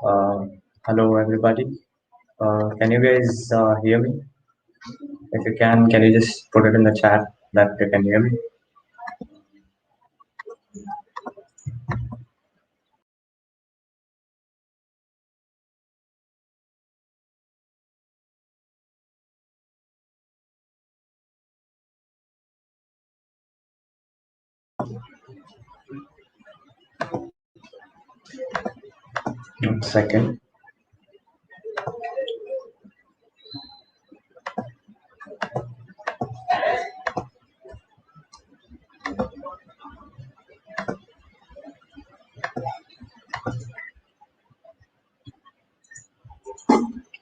Uh, Hello, everybody. Can you guys hear me? If you can you just put it in the chat that you can hear me? One second.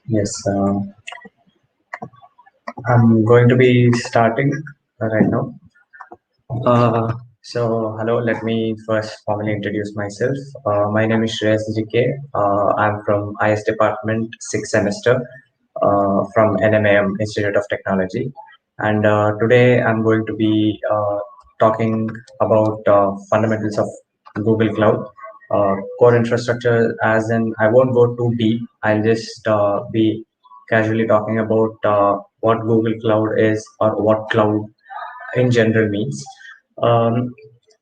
Yes, I'm going to be starting right now. Hello, let me first formally introduce myself. My name is Shreyas GK. I'm from IS Department, 6th semester, from NMAM Institute of Technology. And today I'm going to be talking about fundamentals of Google Cloud. Core infrastructure, as in, I won't go too deep. I'll just be casually talking about what Google Cloud is or what cloud in general means. Um,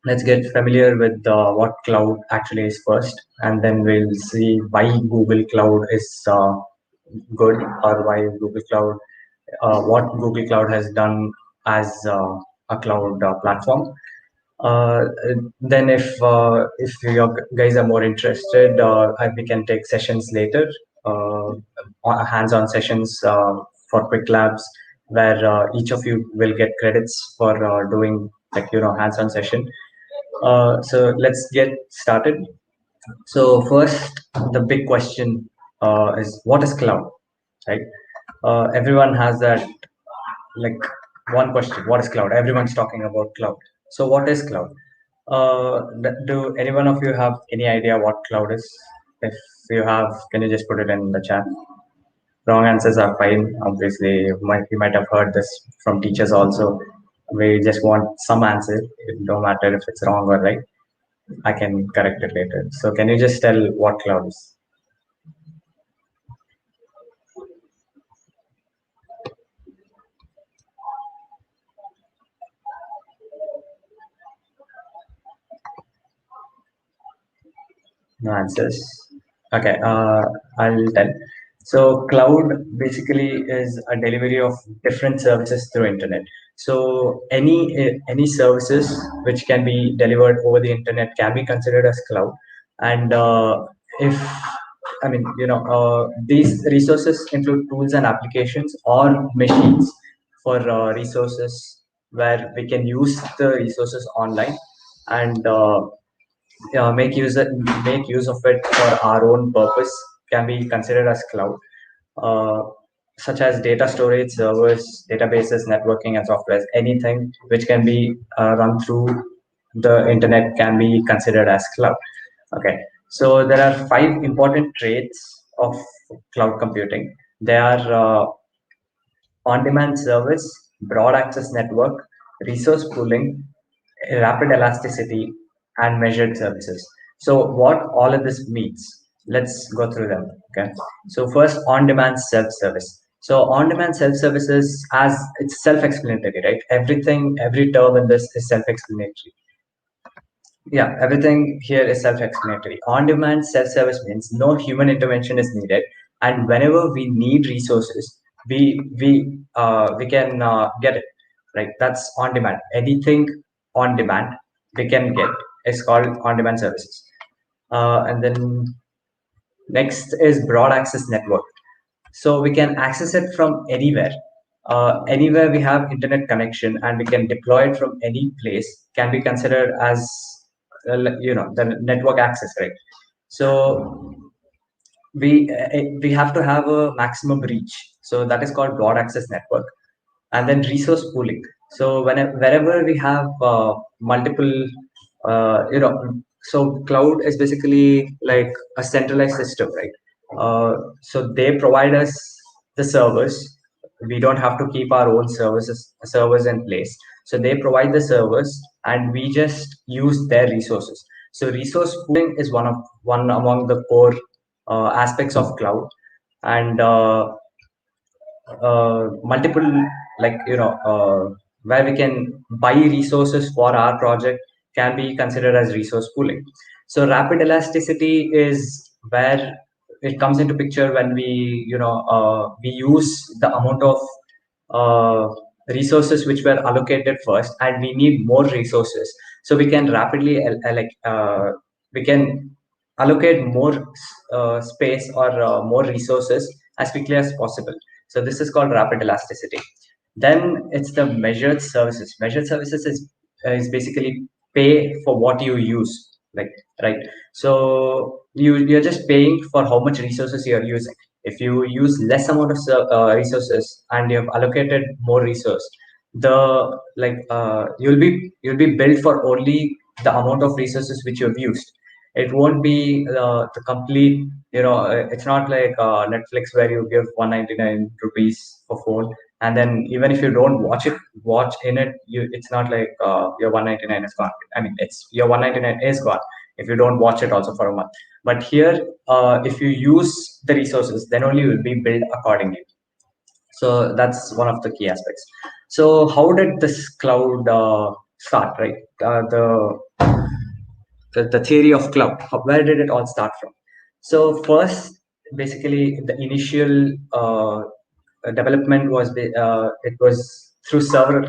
let's get familiar with what cloud actually is first, and then we'll see why Google Cloud is good, or why Google Cloud, what Google Cloud has done as a cloud platform. Uh, then, if you guys are more interested, we can take sessions later, hands-on sessions for QwikLabs, where each of you will get credits for doing hands-on session. So let's get started. So first, the big question is, what is cloud, right? Everyone has that, like, one question: what is cloud? Everyone's talking about cloud. So what is cloud? Do any one of you have any idea what cloud is? If you have, can you just put it in the chat? Wrong answers are fine. Obviously, you might have heard this from teachers also. We just want some answer. It don't matter if it's wrong or right. I can correct it later. So can you just tell what cloud is? No answers. Okay, I'll tell. So cloud basically is a delivery of different services through internet. So any services which can be delivered over the internet can be considered as cloud. And if I mean, these resources include tools and applications or machines for resources where we can use the resources online and make use of it for our own purpose, can be considered as cloud, uh, such as data storage, servers, databases, networking, and software. Anything which can be run through the internet can be considered as cloud. Okay, so there are five important traits of cloud computing. They are on-demand service, broad access network, resource pooling, rapid elasticity, and measured services. So what all of this means, let's go through them. Okay. So first, on-demand self-service. So on-demand self-services, as it's self-explanatory, right? Every term in this is self-explanatory. Yeah, everything here is self-explanatory. On-demand self-service means no human intervention is needed, and whenever we need resources, we can get it. Right? That's on-demand. Anything on demand we can get is called on-demand services. And then next is broad access network. So we can access it from anywhere. Anywhere we have internet connection and we can deploy it from any place can be considered as the network access, right? So we have to have a maximum reach. So that is called broad access network. And then resource pooling. So wherever we have multiple, so cloud is basically like a centralized system, right? So they provide us the servers. We don't have to keep our own servers in place. So they provide the servers, and we just use their resources. So resource pooling is one among the core aspects of cloud, and multiple, like where we can buy resources for our project can be considered as resource pooling. So rapid elasticity is where it comes into picture when we use the amount of uh, resources which were allocated first, and we need more resources, so we can rapidly we can allocate more space or more resources as quickly as possible. So this is called rapid elasticity. Then it's the measured services. Measured services is basically pay for what you use, like, right? So you're just paying for how much resources you're using. If you use less amount of resources and you have allocated more resource, the like you'll be billed for only the amount of resources which you've used. It won't be the complete, it's not like Netflix where you give 199 rupees for phone, and then even if you don't watch in it, it's not like your 199 is gone. I mean, it's your 199 is gone if you don't watch it also for a month. But here, if you use the resources, then only you will be billed accordingly. So that's one of the key aspects. So how did this cloud start, right? The theory of cloud, where did it all start from? So first, basically, the initial development was it was through server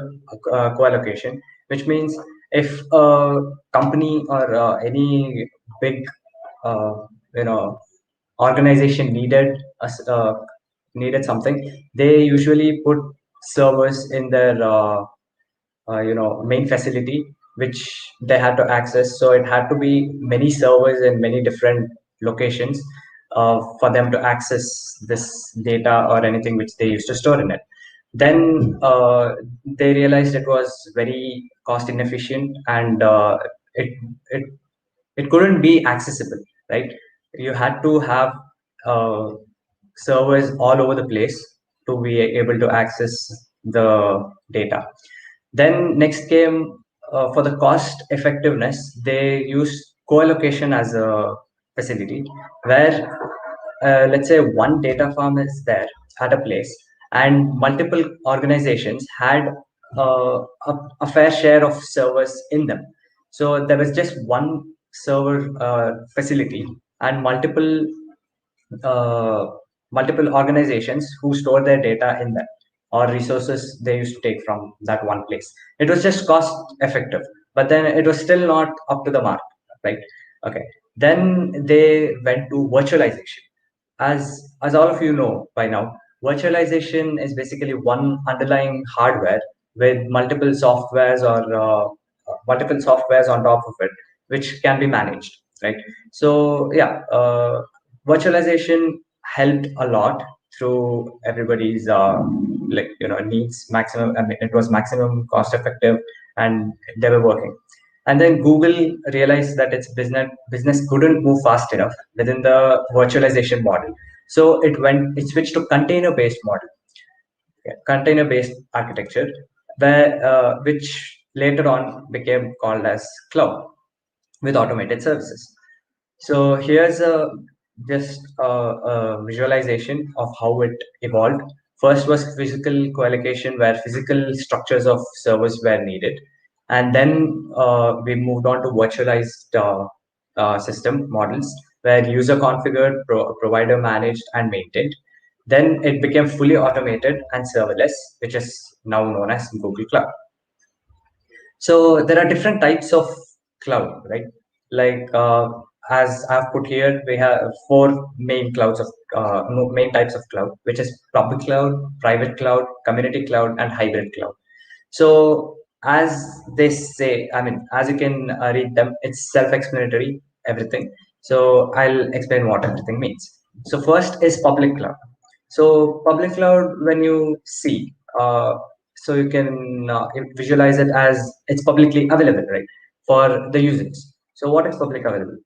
co-allocation, which means if a company or any big uh, you know organization needed something, they usually put servers in their main facility, which they had to access. So it had to be many servers in many different locations for them to access this data or anything which they used to store in it. Then they realized it was very cost inefficient, and it it it couldn't be accessible, right? You had to have uh, servers all over the place to be able to access the data. Then next came, for the cost effectiveness, they used co-allocation as a facility where, let's say, one data farm is there at a place, and multiple organizations had a fair share of servers in them. So there was just one server facility, and uh, multiple organizations who store their data in that, or resources they used to take from that one place. It was just cost effective, but then it was still not up to the mark, right? Okay. Then they went to virtualization. As all of you know by now, virtualization is basically one underlying hardware with multiple softwares on top of it, which can be managed, right? So yeah, virtualization helped a lot through everybody's needs. Maximum, I mean, it was maximum cost effective, and they were working. And then Google realized that its business couldn't move fast enough within the virtualization model. So it switched to container based model. Okay, container based architecture, where which later on became called as cloud with automated services. So here's a visualization of how it evolved. First was physical co-allocation, where physical structures of servers were needed, and then we moved on to virtualized system models, where user configured, provider managed, and maintained. Then it became fully automated and serverless, which is now known as Google Cloud. So there are different types of cloud, right? Like as I've put here, we have four main clouds of main types of cloud, which is public cloud, private cloud, community cloud, and hybrid cloud. So as they say, I mean, as you can read them, it's self-explanatory, everything. So I'll explain what everything means. So first is public cloud. So public cloud, when you see, so you can visualize it as it's publicly available, right, for the users. So what is public available?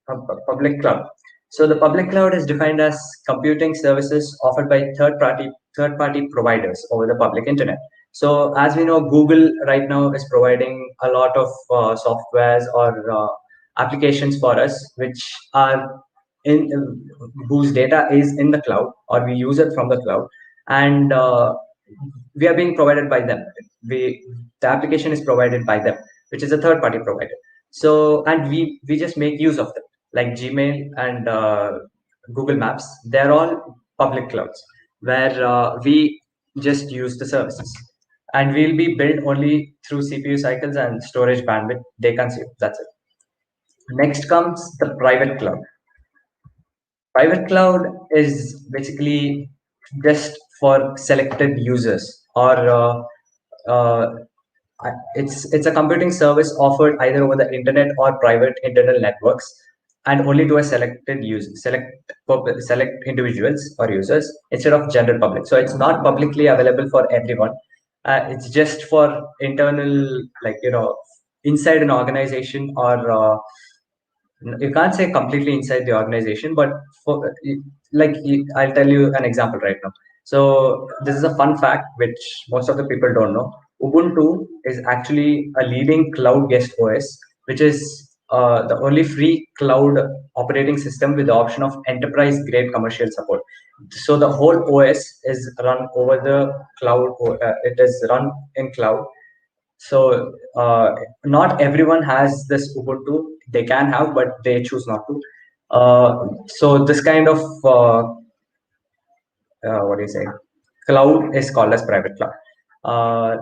Public cloud. So the public cloud is defined as computing services offered by third party providers over the public internet. So as we know, Google right now is providing a lot of softwares or applications for us, which are whose data is in the cloud, or we use it from the cloud, and we are being provided by them. The application is provided by them, which is a third party provider. So, and we just make use of them, like Gmail and Google Maps. They're all public clouds where we just use the services, and we'll be billed only through CPU cycles and storage bandwidth they consume. That's it. Next comes the private cloud. Private cloud is basically just for selected users, or uh, it's a computing service offered either over the internet or private internal networks, and only to a selected select individuals or users instead of general public. So it's not publicly available for everyone. It's just for internal, like, inside an organization, or you can't say completely inside the organization, but for, like, I'll tell you an example right now. So this is a fun fact which most of the people don't know. Ubuntu is actually a leading cloud guest OS, which is the only free cloud operating system with the option of enterprise grade commercial support. So the whole OS is run over the cloud. It is run in cloud. So not everyone has this Ubuntu. They can have, but they choose not to. So this kind of what do you say? Cloud is called as private cloud.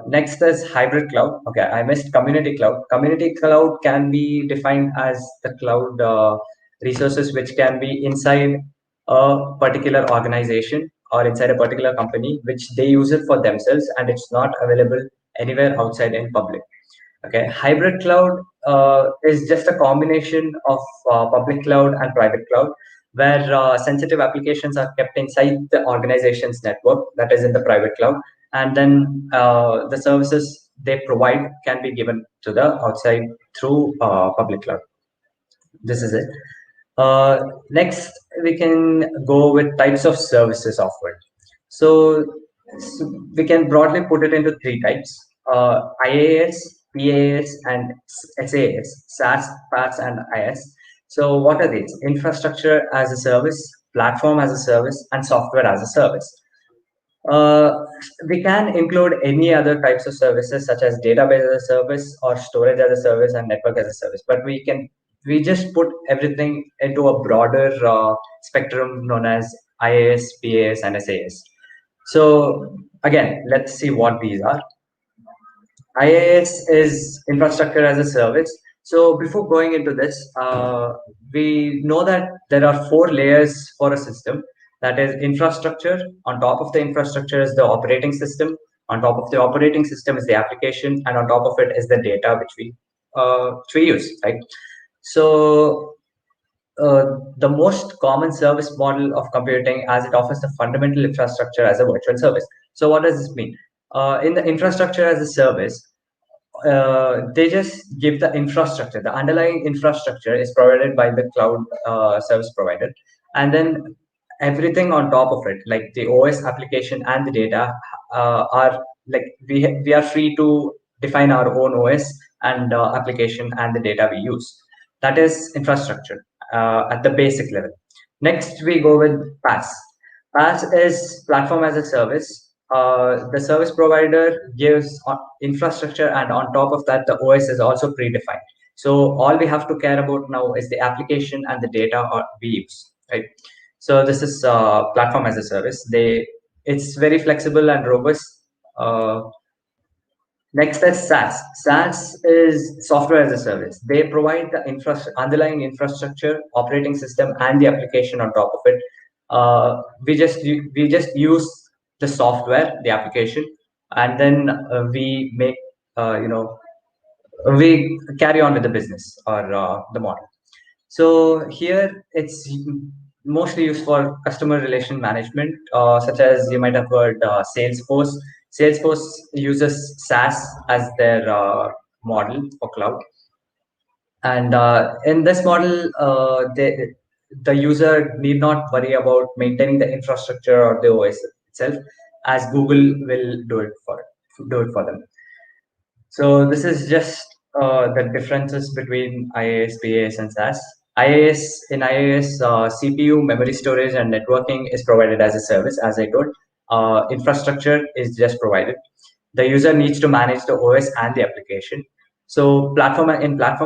Next is hybrid cloud. Okay, I missed community cloud. Community cloud can be defined as the cloud resources which can be inside a particular organization or inside a particular company, which they use it for themselves, and it's not available anywhere outside in public. Okay, hybrid cloud is just a combination of public cloud and private cloud, where sensitive applications are kept inside the organization's network, that is in the private cloud, and then the services they provide can be given to the outside through public cloud. This is it. Next, we can go with types of services offered. So, we can broadly put it into three types: IaaS, PaaS, and SaaS, SaaS, PaaS, and IaaS. So, what are these? Infrastructure as a service, platform as a service, and software as a service. Uh, we can include any other types of services such as database as a service, or storage as a service, and network as a service. But we just put everything into a broader spectrum known as IaaS, PaaS, and SaaS. So again, let's see what these are. IaaS is infrastructure as a service. So before going into this, we know that there are four layers for a system. That is infrastructure. On top of the infrastructure is the operating system. On top of the operating system is the application, and on top of it is the data which we use, right? So the most common service model of computing, as it offers the fundamental infrastructure as a virtual service. So what does this mean? In the infrastructure as a service, they just give the infrastructure. The underlying infrastructure is provided by the cloud service provider, and then everything on top of it, like the OS application and the data, are like we are free to define our own OS and application and the data we use. That is infrastructure at the basic level. Next, we go with PaaS. PaaS is platform as a service. The service provider gives infrastructure, and on top of that, the OS is also predefined. So all we have to care about now is the application and the data we use, right? So this is platform as a service. It's very flexible and robust. Next is SaaS. SaaS is software as a service. They provide the underlying infrastructure, operating system, and the application on top of it. We just use the software, the application, and then we make we carry on with the business, or the model. So here it's mostly used for customer relation management, such as you might have heard Salesforce. Salesforce uses SaaS as their model for cloud. And in this model, the user need not worry about maintaining the infrastructure or the OS itself, as Google will do it for them. So this is just the differences between IaaS, PaaS, and SaaS. IaaS, CPU, memory storage, and networking is provided as a service, as I told. Infrastructure is just provided. The user needs to manage the OS and the application. So platform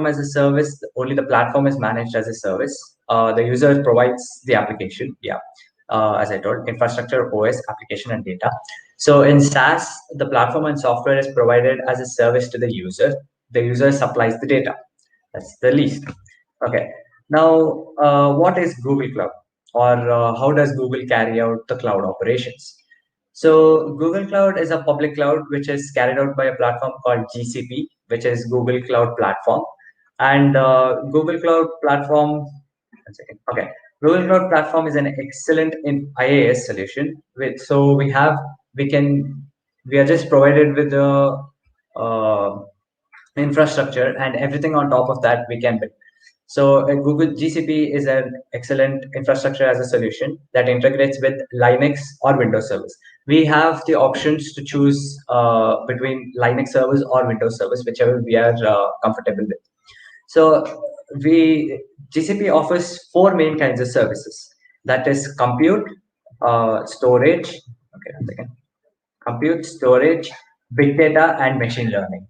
as a service, only the platform is managed as a service. The user provides the application. Yeah, as I told, infrastructure, OS, application, and data. So in SaaS, the platform and software is provided as a service to the user. The user supplies the data. That's the least. Okay. Now, what is Google Cloud, or how does Google carry out the cloud operations? So Google Cloud is a public cloud which is carried out by a platform called GCP, which is Google Cloud Platform. And Google Cloud Platform, one second. Okay, Google Cloud Platform is an excellent in IaaS solution. So we are just provided with the uh, infrastructure, and everything on top of that we can build. So Google GCP is an excellent infrastructure as a solution that integrates with Linux or Windows servers. We have the options to choose between Linux servers or Windows servers, whichever we are comfortable with. So GCP offers four main kinds of services. That is compute, storage. Okay, one second. Compute, storage, big data, and machine learning.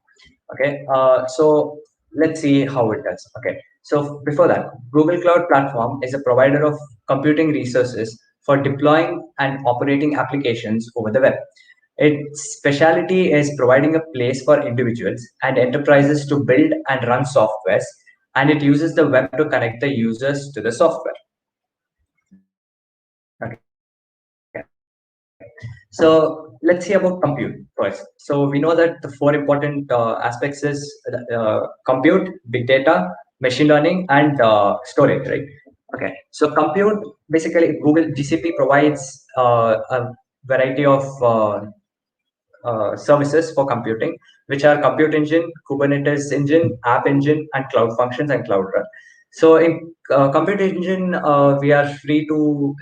Okay, so let's see how it does. Okay, so before that, Google Cloud Platform is a provider of computing resources for deploying and operating applications over the web. Its specialty is providing a place for individuals and enterprises to build and run softwares, and it uses the web to connect the users to the software. Okay. So let's see about compute first. So we know that the four important aspects is compute, big data, machine learning, and storage, right? Okay. So compute, basically Google GCP provides a variety of services for computing, which are compute engine, Kubernetes engine, app engine, and cloud functions and cloud run. So in compute engine, we are free to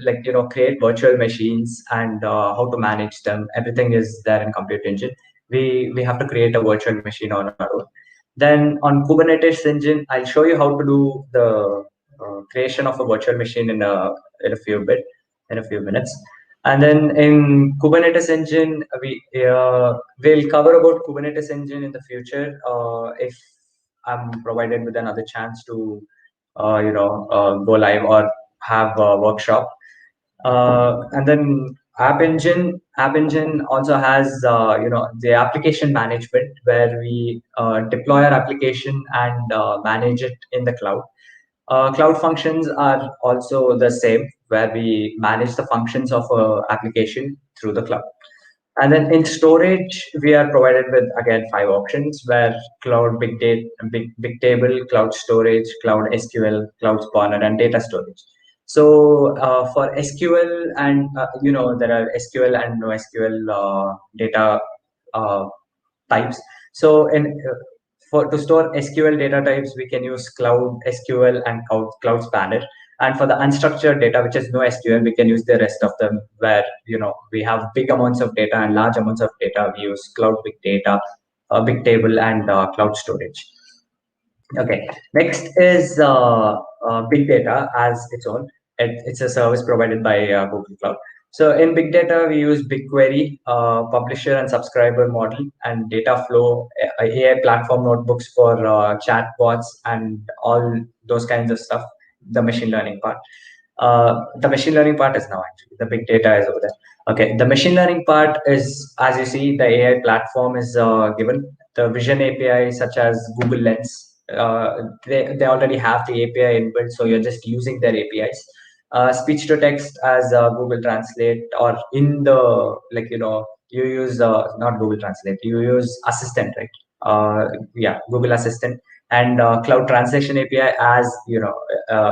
create virtual machines and how to manage them. Everything is there in compute engine. We have to create a virtual machine on our own. Then on Kubernetes engine, I'll show you how to do the creation of a virtual machine in a few minutes. And then in Kubernetes engine, will cover about Kubernetes engine in the future if I'm provided with another chance to go live or have a workshop. And then app engine also has the application management, where we deploy our application and manage it in the cloud. Cloud functions are also the same, where we manage the functions of a application through the cloud. And then in storage, we are provided with again five options, where cloud, big data, big table, cloud storage, cloud SQL, cloud spawner, and data storage. So for SQL, and there are SQL and NoSQL data types. So to store SQL data types, we can use Cloud SQL and Cloud Spanner. And for the unstructured data, which is no SQL, we can use the rest of them, where we have big amounts of data and large amounts of data. We use Cloud Big Data, Big Table, and Cloud Storage. Okay, next is Big Data as its own. It's a service provided by Google Cloud. So in big data, we use BigQuery, publisher and subscriber model, and data flow, AI platform notebooks for chatbots, and all those kinds of stuff. The machine learning part. The machine learning part is now actually the big data is over there. Okay, the machine learning part is, as you see, the AI platform is given. The Vision API, such as Google Lens, they already have the API inbuilt, so you're just using their APIs. Speech to text as Google Translate, or in the you use not Google Translate, you use Assistant, right? Yeah, Google Assistant, and Cloud Translation API as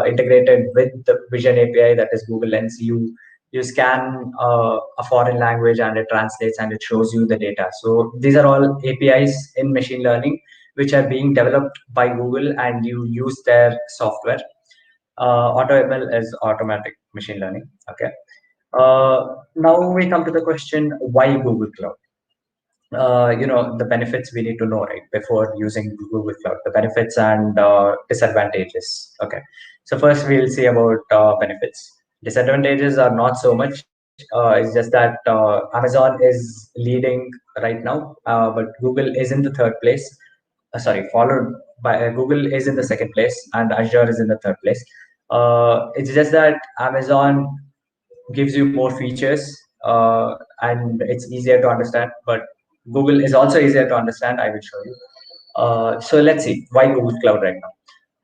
integrated with the Vision API, that is Google Lens. You scan a foreign language and it translates and it shows you the data. So these are all APIs in machine learning which are being developed by Google, and you use their software. AutoML is automatic machine learning. Okay. Now we come to the question, why Google Cloud? The benefits we need to know, right, before using Google Cloud, the benefits and disadvantages. Okay. So first we'll see about benefits. Disadvantages are not so much. It's just that Amazon is leading right now, but Google is in the third place. Sorry, followed by Google is in the second place, and Azure is in the third place. It's just that Amazon gives you more features, and it's easier to understand. But Google is also easier to understand. I will show you. So let's see why Google Cloud right now.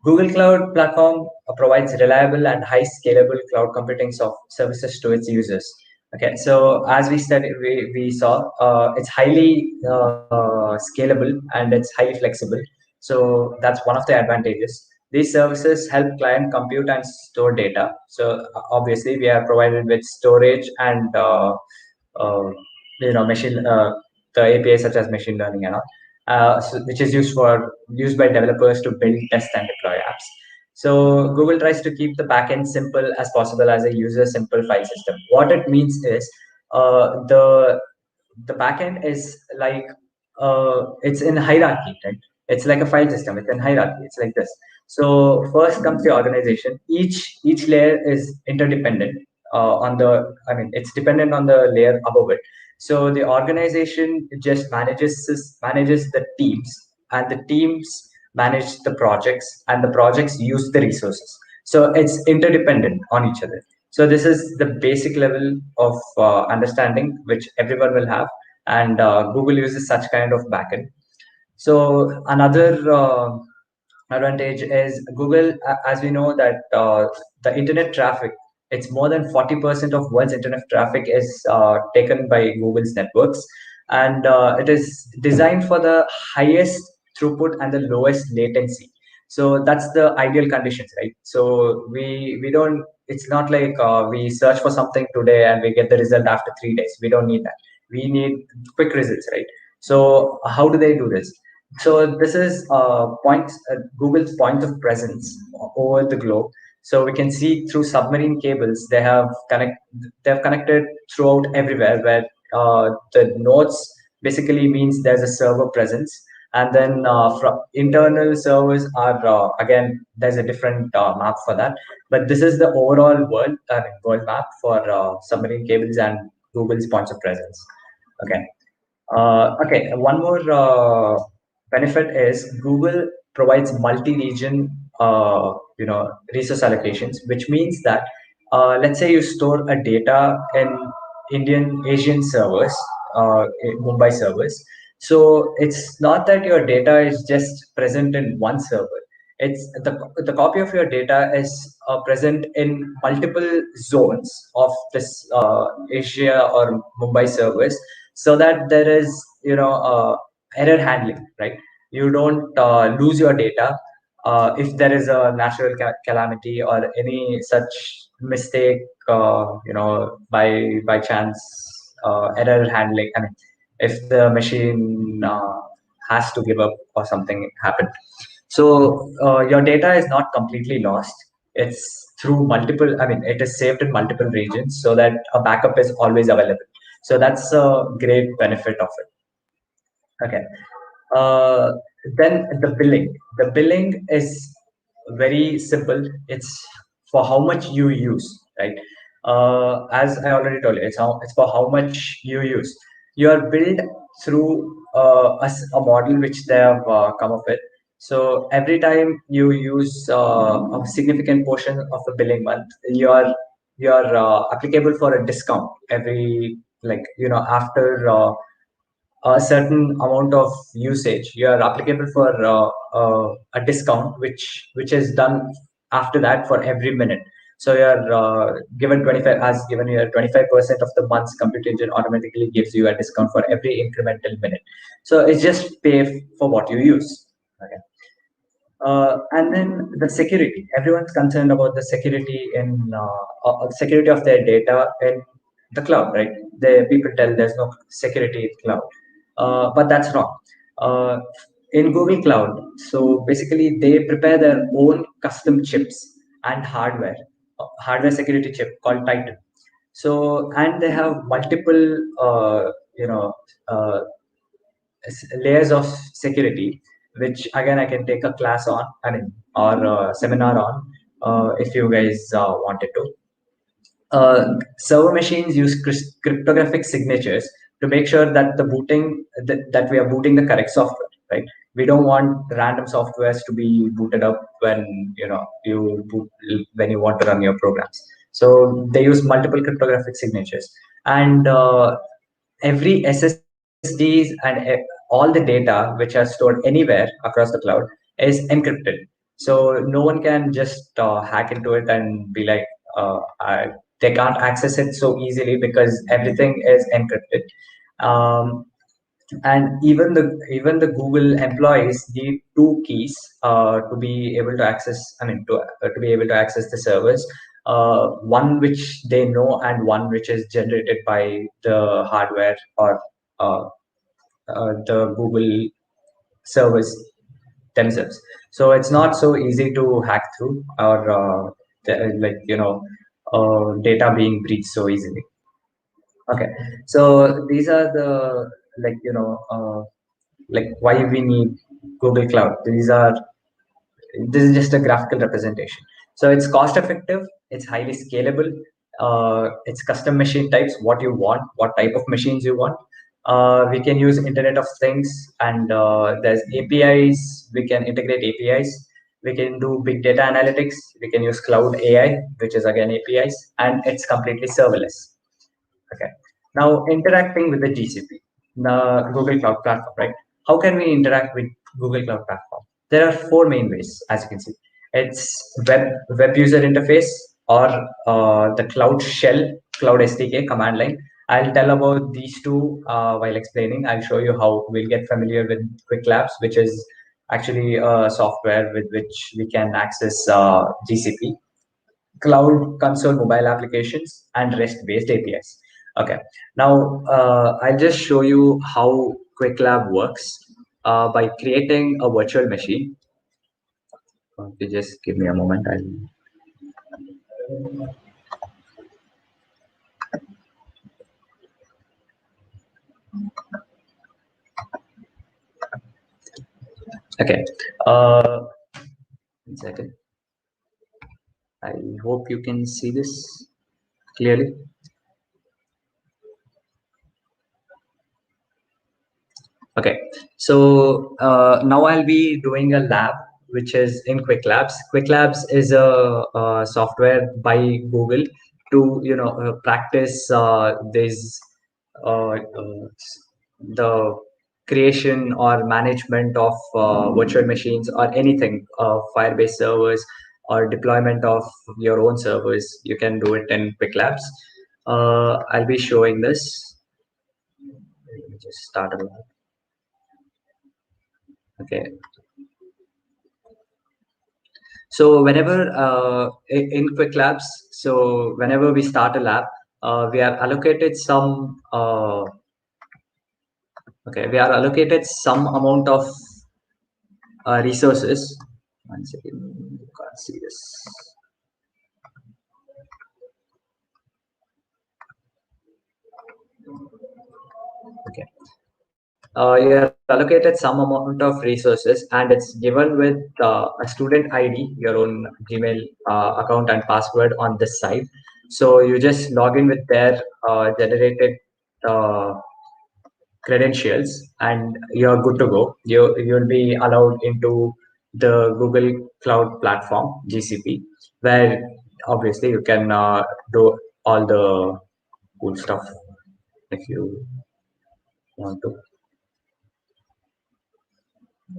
Google Cloud Platform provides reliable and high scalable cloud computing services to its users. Okay, so as we saw, it's highly scalable and it's highly flexible. So that's one of the advantages. These services help client compute and store data. So obviously, we are provided with storage and uh, machine the APIs such as machine learning and all, which is used by developers to build, test, and deploy apps. So Google tries to keep the backend simple as possible as a user simple file system. What it means is the backend is like it's in hierarchy, right? It's like a file system. It's in hierarchy. It's like this. So first comes the organization. Each layer is interdependent on the. I mean, it's dependent on the layer above it. So the organization just manages the teams, and the teams manage the projects, and the projects use the resources. So it's interdependent on each other. So this is the basic level of understanding which everyone will have, and Google uses such kind of backend. So another advantage is Google, as we know that the internet traffic, it's more than 40% of world's internet traffic is taken by Google's networks, and it is designed for the highest throughput and the lowest latency. So that's the ideal conditions, right? So we don't. It's not like we search for something today and we get the result after 3 days. We don't need that. We need quick results, right? So how do they do this? So this is Google's point of presence over the globe. So we can see through submarine cables they have connected throughout everywhere where the nodes basically means there's a server presence, and then from internal servers are again there's a different map for that. But this is the overall world map for submarine cables and Google's points of presence. Okay. Okay, one more benefit is Google provides multi-region, resource allocations, which means that let's say you store a data in Asian servers, in Mumbai servers. So it's not that your data is just present in one server. It's the copy of your data is present in multiple zones of this Asia or Mumbai servers, so that there is error handling, right? You don't lose your data if there is a natural calamity or any such mistake, by chance, error handling. I mean, if the machine has to give up or something happened. So your data is not completely lost. It's through multiple, I mean, it is saved in multiple regions so that a backup is always available. So that's a great benefit of it. Okay. Uh, then the billing. The billing is very simple. It's for how much you use, right? As I already told you, it's for how much you use. You are billed through a model which they have come up with. So every time you use a significant portion of the billing month, you are applicable for a discount every, like, after a certain amount of usage, you are applicable for a discount which is done after that for every minute. So you are given 25, as given here, 25% of the month's compute engine automatically gives you a discount for every incremental minute. So it's just pay for what you use. Okay. And then the security. Everyone's concerned about the security of their data in the cloud, right? The people tell there's no security in cloud, but that's wrong. Uh, in Google Cloud, so basically they prepare their own custom chips and hardware security chip called Titan. So, and they have multiple, uh, layers of security, which again I can take a class on, I mean, or a seminar on. if you guys wanted to. Server machines use cryptographic signatures to make sure that the booting that we are booting the correct software, right? We don't want random softwares to be booted up when you boot, when you want to run your programs. So they use multiple cryptographic signatures, and every SSDs and all the data which are stored anywhere across the cloud is encrypted. So no one can just hack into it and be like, they can't access it so easily because everything is encrypted. Um, and even the Google employees need two keys to be able to access. I mean, to be able to access the servers. One which they know, and one which is generated by the hardware or uh, the Google servers themselves. So it's not so easy to hack through, or like data being breached so easily. Okay, so these are the like why we need Google Cloud. This is just a graphical representation. So it's cost effective, it's highly scalable, it's custom machine types, what you want, what type of machines you want. We can use Internet of Things, and there's APIs, we can integrate APIs. We can do big data analytics, we can use cloud AI, which is again APIs, and it's completely serverless. Okay. Now interacting with the GCP, the Google Cloud Platform, right? How can we interact with Google Cloud Platform? There are four main ways, as you can see. It's web user interface, or the Cloud Shell, Cloud SDK command line. I'll tell about these two while explaining. I'll show you how we'll get familiar with QwikLabs, which is actually a software with which we can access GCP, Cloud Console mobile applications, and REST-based APIs. Okay, now I'll just show you how QwikLab works by creating a virtual machine. Okay, just give me a moment. Okay, 1 second. I hope you can see this clearly. Okay, so now I'll be doing a lab which is in QwikLabs. QwikLabs is a software by Google to practice this the creation or management of virtual machines or anything, Firebase servers or deployment of your own servers. You can do it in QwikLabs. I'll be showing this. Let me just start a lab. Okay, so whenever in QwikLabs, so whenever we start a lab, we are allocated some we are allocated some amount of resources. 1 second, you can't see this. Okay, you are allocated some amount of resources, and it's given with a student ID, your own Gmail account and password on this side. So you just log in with their generated credentials, and you're good to go. You'll be allowed into the Google Cloud Platform, GCP, where obviously you can do all the cool stuff if you want to.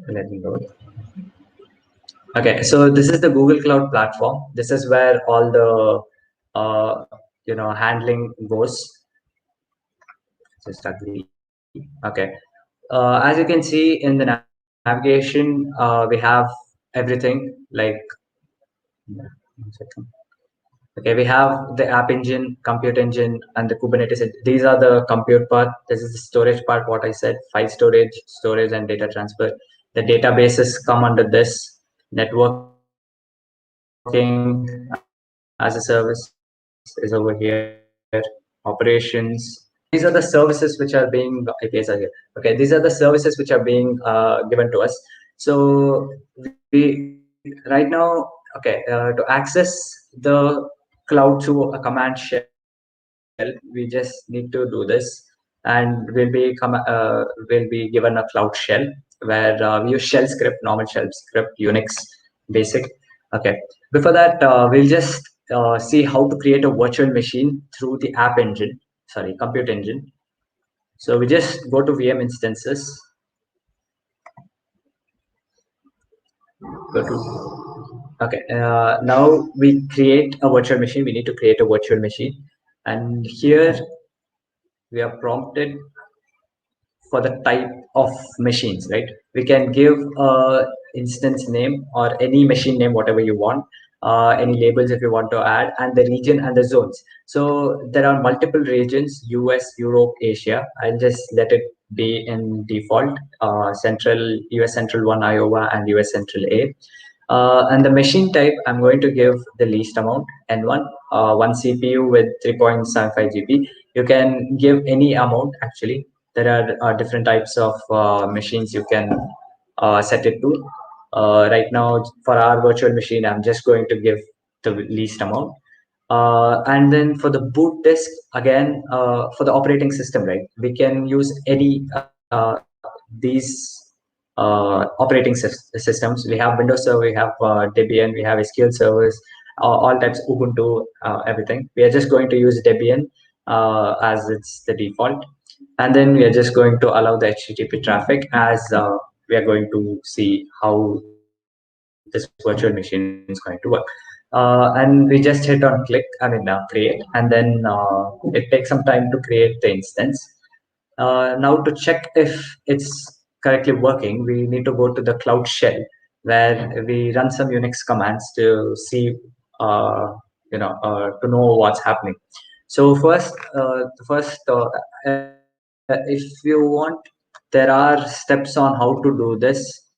Let me go. Okay, so this is the Google Cloud Platform. This is where all the handling goes. Just agree. Okay. As you can see in the navigation, we have everything like. 1 second. Okay, we have the app engine, compute engine, and the Kubernetes. These are the compute part. This is the storage part, what I said, file storage, and data transfer. The databases come under this. Networking as a service is over here. Operations. These are the services which are being APIs are here. Okay, these are the services which are being given to us. So we right now Okay, to access the cloud through a command shell, we just need to do this, and we'll be given a cloud shell where we use shell script, normal shell script, Unix basic. Okay, before that, we'll just see how to create a virtual machine through the app engine, sorry, compute engine. So we just go to VM instances, go to, okay, now we create a virtual machine. We need to create a virtual machine. And here we are prompted for the type of machines, right? We can give a instance name or any machine name, whatever you want, any labels if you want to add, and the region and the zones. So there are multiple regions: US, Europe, Asia. I'll just let it be in default, central, US Central 1 Iowa and US Central A. And the machine type, I'm going to give the least amount, N1, one CPU with 3.75 GB. You can give any amount actually. There are different types of machines you can set it to. Right now, for our virtual machine, I'm just going to give the least amount. And then for the boot disk, again, for the operating system, right? We can use any these operating systems. We have Windows Server, we have Debian, we have SQL servers, all types, Ubuntu, everything. We are just going to use Debian as it's the default. And then we are just going to allow the HTTP traffic as we are going to see how this virtual machine is going to work. And we just hit on click, create, and then it takes some time to create the instance. Now to check if it's correctly working, we need to go to the cloud shell where we run some Unix commands to see, to know what's happening. So first, if you want, there are steps on how to do this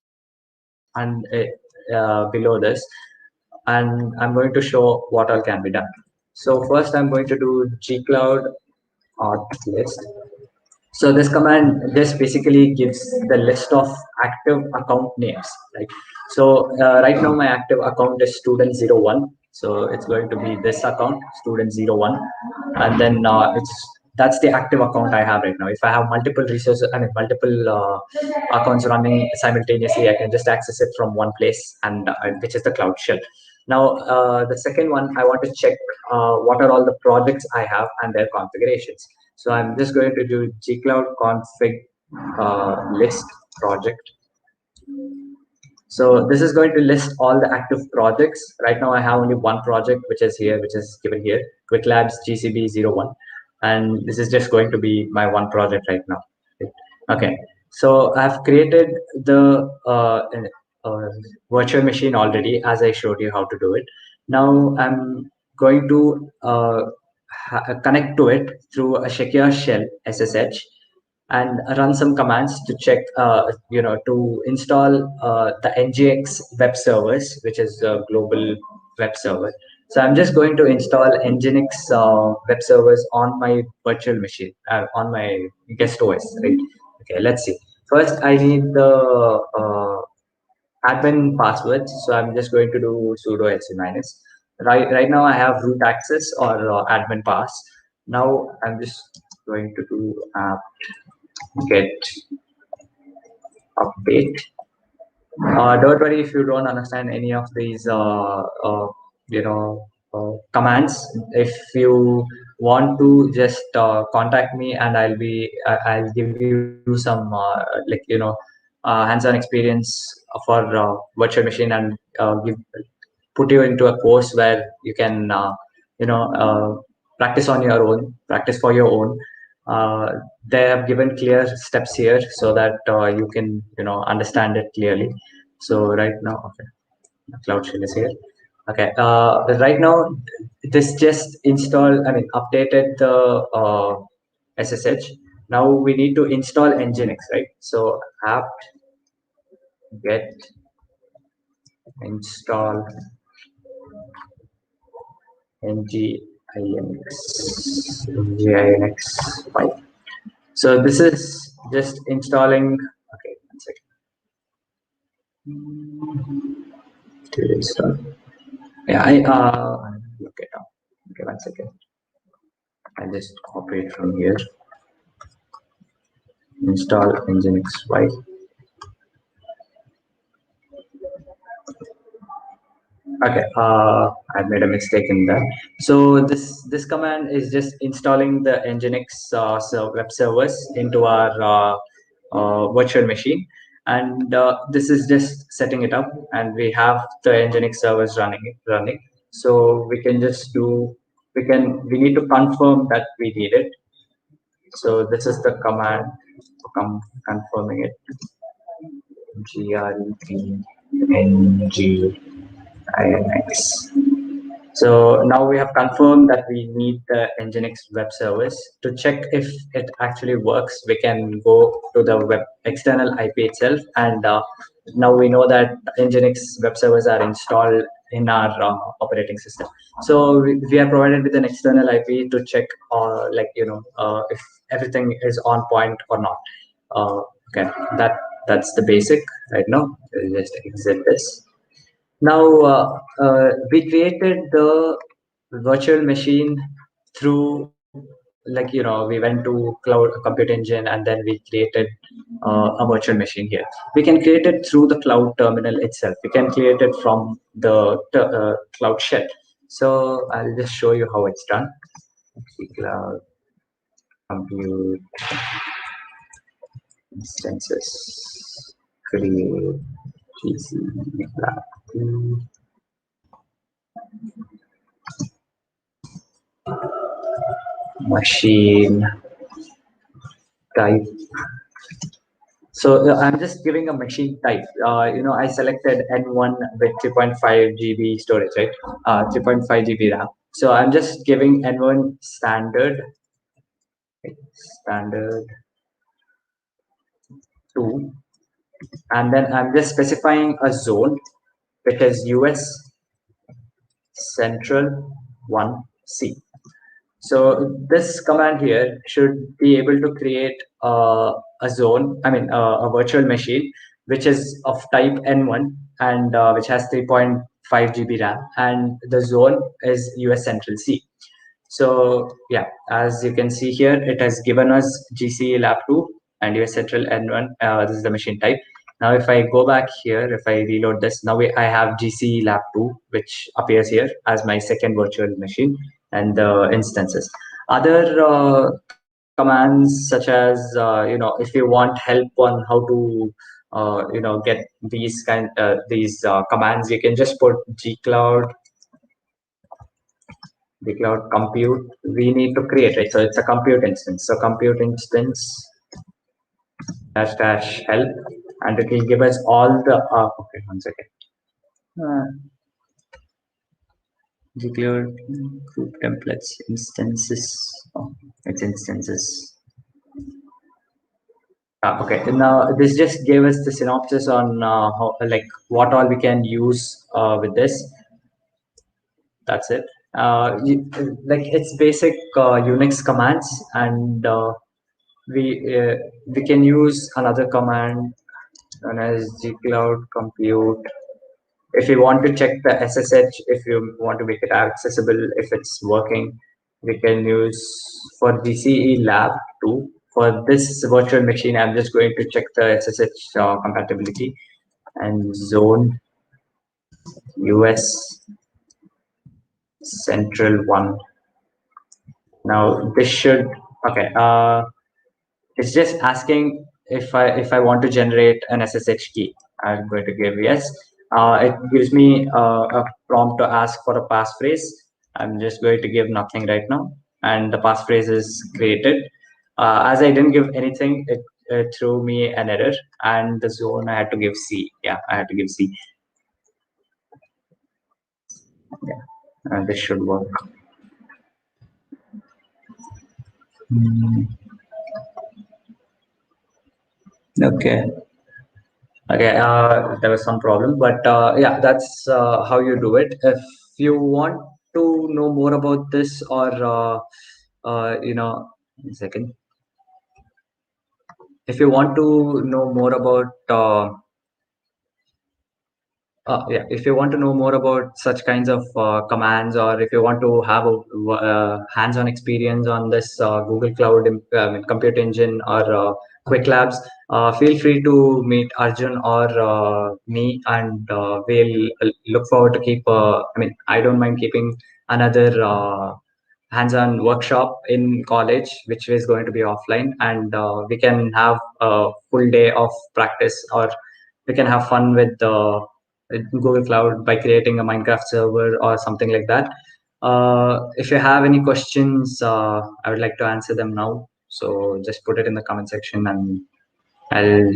and below this, and I'm going to show what all can be done. So first I'm going to do Gcloud list. So this command, this basically gives the list of active account names. Right. So right now my active account is student01. So it's going to be this account, student01, and then that's the active account I have right now. If I have multiple resources, multiple accounts running simultaneously, I can just access it from one place, and which is the Cloud Shell. Now, the second one, I want to check what are all the projects I have and their configurations. So I'm just going to do Gcloud config list project. So this is going to list all the active projects. Right now I have only one project, which is here, which is given here, QwikLabs GCB01. And this is just going to be my one project right now. Okay, so I've created the virtual machine already, as I showed you how to do it. Now I'm going to connect to it through a secure shell SSH and run some commands to check, to install the Nginx web servers, which is a global web server. So I'm just going to install Nginx web servers on my virtual machine, on my guest OS, right? Okay, let's see. First, I need the admin password. So I'm just going to do sudo -. Right now I have root access or admin pass. Now I'm just going to do get update. Don't worry if you don't understand any of these, commands. If you want to just contact me, and I'll give you some hands-on experience for virtual machine, and put you into a course where you can practice on your own, practice for your own. They have given clear steps here so that you can understand it clearly. So right now, okay, Cloud Shell is here. Okay, right now this just installed, updated the SSH. Now we need to install Nginx, right? So apt get install Nginx file. So this is just installing. Okay, one second. To install. Yeah, look it up. Okay, 1 second. I just copy it from here. Install Nginx Y. Okay, I made a mistake in that. So this command is just installing the Nginx web servers into our virtual machine, and this is just setting it up, and we have the Nginx servers running. So we can just do we need to confirm that we need it. So this is the command confirming it. GRET-NGINX. So now we have confirmed that we need the Nginx web service. To check if it actually works, we can go to the web external IP itself, and now we know that Nginx web servers are installed in our operating system. So we are provided with an external IP to check, if everything is on point or not. Okay, that's the basic right now. We'll just exit this. Now, we created the virtual machine through, we went to Cloud Compute Engine, and then we created a virtual machine here. We can create it through the cloud terminal itself. We can create it from the cloud shell. So I'll just show you how it's done. Cloud Compute Instances, create Gcloud machine type. So I'm just giving a machine type. I selected N1 with 3.5 GB storage, right? 3.5 GB RAM. So I'm just giving N1 standard 2, and then I'm just specifying a zone, which is US Central 1C. So this command here should be able to create a zone, a virtual machine, which is of type N1 and which has 3.5 GB RAM, and the zone is US Central C. So yeah, as you can see here, it has given us GC Lab 2 and US Central N1. This is the machine type. Now, if I go back here, if I reload this, now I have GC Lab 2, which appears here as my second virtual machine, and the instances. Other commands, such as if you want help on how to get these commands, you can just put Gcloud compute. We need to create it, so it's a compute instance. So compute instance dash help, and it will give us all the okay, 1 second. Gcloud group templates instances. Oh, it's instances. Okay, now this just gave us the synopsis on how, what all we can use with this. That's it. It's basic Unix commands, and we can use another command known as Gcloud compute. If you want to check the SSH, if you want to make it accessible, if it's working, we can use for GCE Lab 2. For this virtual machine, I'm just going to check the SSH compatibility, and zone US Central 1. Now this should, okay, it's just asking if I want to generate an SSH key. I'm going to give yes. It gives me a prompt to ask for a passphrase. I'm just going to give nothing right now, and the passphrase is created. As I didn't give anything, it threw me an error, and the zone I had to give C. Yeah, I had to give C. Yeah, and this should work. Okay. Okay, there was some problem, but yeah, that's how you do it. If you want to know more about this, or 1 second. If you want to know more about Yeah, if you want to know more about such kinds of commands, or if you want to have a hands-on experience on this Google Cloud Compute Engine or QwikLabs, feel free to meet Arjun or me, and we'll look forward to keep. I don't mind keeping another hands-on workshop in college, which is going to be offline, and we can have a full day of practice, or we can have fun with Google Cloud by creating a Minecraft server or something like that. If you have any questions, I would like to answer them now. So just put it in the comment section, and I'll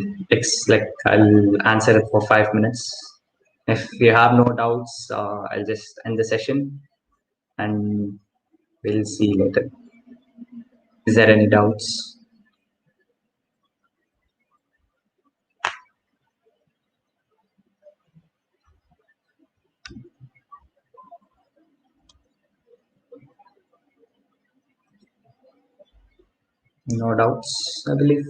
answer it for 5 minutes. If you have no doubts, I'll just end the session, and we'll see later. Is there any doubts? No doubts, I believe.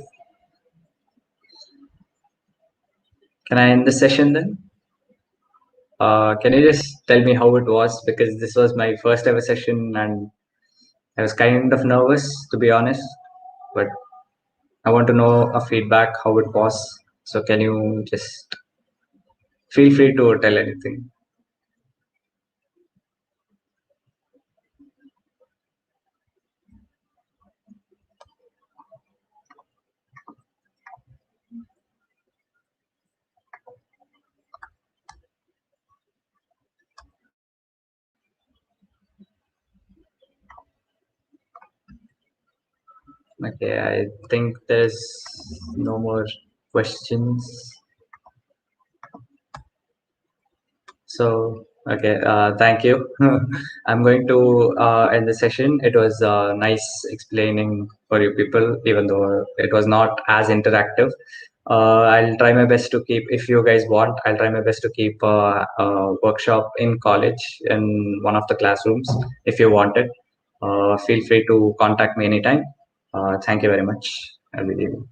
Can I end the session then? Can you just tell me how it was? Because this was my first ever session, and I was kind of nervous, to be honest, but I want to know a feedback how it was. So can you just feel free to tell anything? Okay, I think there's no more questions. So, okay, thank you. I'm going to end the session. It was nice explaining for you people, even though it was not as interactive. I'll try my best to keep, if you guys want, I'll try my best to keep a workshop in college in one of the classrooms if you want it. Feel free to contact me anytime. Thank you very much. I'll be leaving.